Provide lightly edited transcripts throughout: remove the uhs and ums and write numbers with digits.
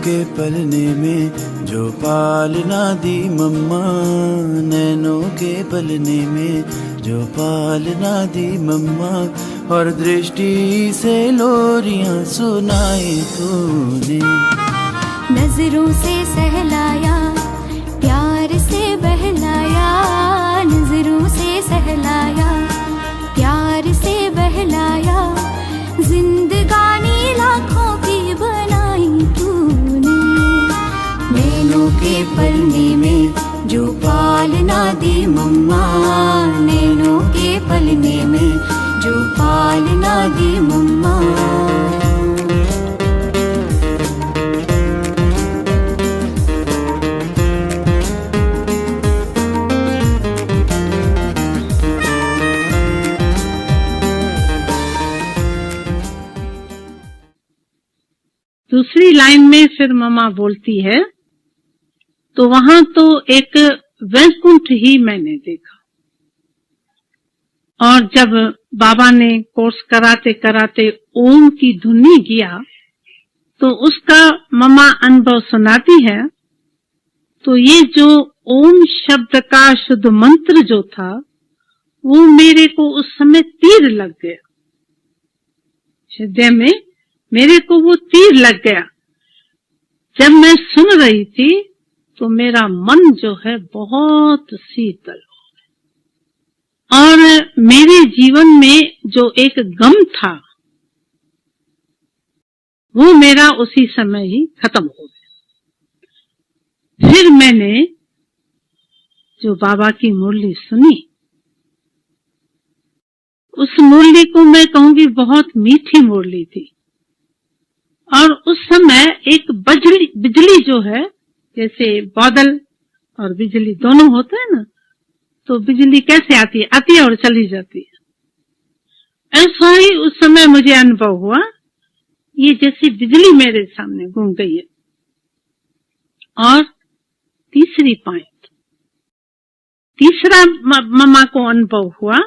के पलने में जो पालना दी मम्मा, नैनों के पलने में जो पालना दी मम्मा, और दृष्टि से लोरियां सुनाई तूने। नजरों से सहलाया, प्यार से बहलाया, नजरों से सहलाया, प्यार से बहलाया, जिंदगानी लाखों की बनाई तूने। नैनों के पलने में जो पालना दी मम्मा, नैनों के पलने में जो पालना दी मम्मा। दूसरी लाइन में फिर मम्मा बोलती है, तो वहां तो एक वैकुंठ ही मैंने देखा। और जब बाबा ने कोर्स कराते कराते ओम की धुनी किया, तो उसका मम्मा अनुभव सुनाती है। तो ये जो ओम शब्द का शुद्ध मंत्र जो था, वो मेरे को उस समय तीर लग गया हृदय में, मेरे को वो तीर लग गया। जब मैं सुन रही थी तो मेरा मन जो है बहुत शीतल हो गया, और मेरे जीवन में जो एक गम था वो मेरा उसी समय ही खत्म हो गया। फिर मैंने जो बाबा की मुरली सुनी, उस मुरली को मैं कहूंगी बहुत मीठी मुरली थी। और उस समय एक बिजली जो है, जैसे बादल और बिजली दोनों होते हैं ना, तो बिजली कैसे आती है और चली जाती है। ऐसा ही उस समय मुझे अनुभव हुआ, ये जैसे बिजली मेरे सामने घूम गई है। और तीसरी पॉइंट, तीसरा मम्मा को अनुभव हुआ,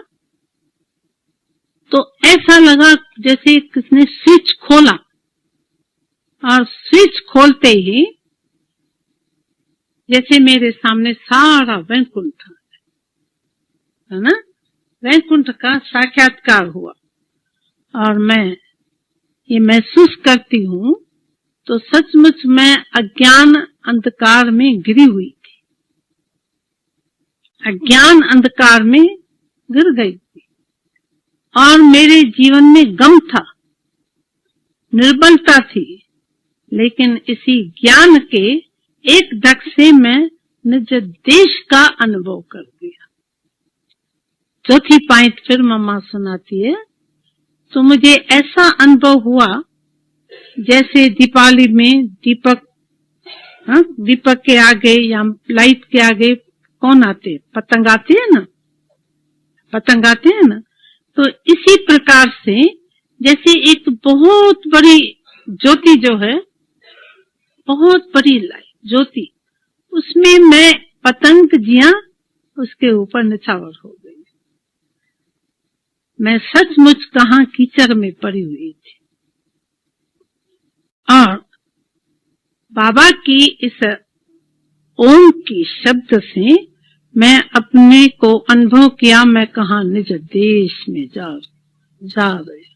तो ऐसा लगा जैसे किसने स्विच खोला, और स्विच खोलते ही जैसे मेरे सामने सारा वैकुंठ है ना, वैकुंठ का साक्षात्कार हुआ। और मैं ये महसूस करती हूँ, तो सचमुच मैं अज्ञान अंधकार में गिरी हुई थी, अज्ञान अंधकार में गिर गई थी। और मेरे जीवन में गम था, निर्बलता थी, लेकिन इसी ज्ञान के एक धक से मैं निज देश का अनुभव कर दिया। चौथी पॉइंट फिर मम्मा सुनाती है, तो मुझे ऐसा अनुभव हुआ जैसे दीपावली में दीपक के आगे या लाइट के आगे कौन आते, पतंग आती है ना, पतंग आते हैं ना। तो इसी प्रकार से जैसे एक बहुत बड़ी ज्योति जो है, बहुत बड़ी लाइट ज्योति, उसमें मैं पतंग जिया उसके ऊपर निछावर हो गई। मैं सचमुच कहाँ कीचड़ में पड़ी हुई थी। और बाबा की इस ओम की शब्द से मैं अपने को अनुभव किया, मैं कहाँ निज देश में जा रही।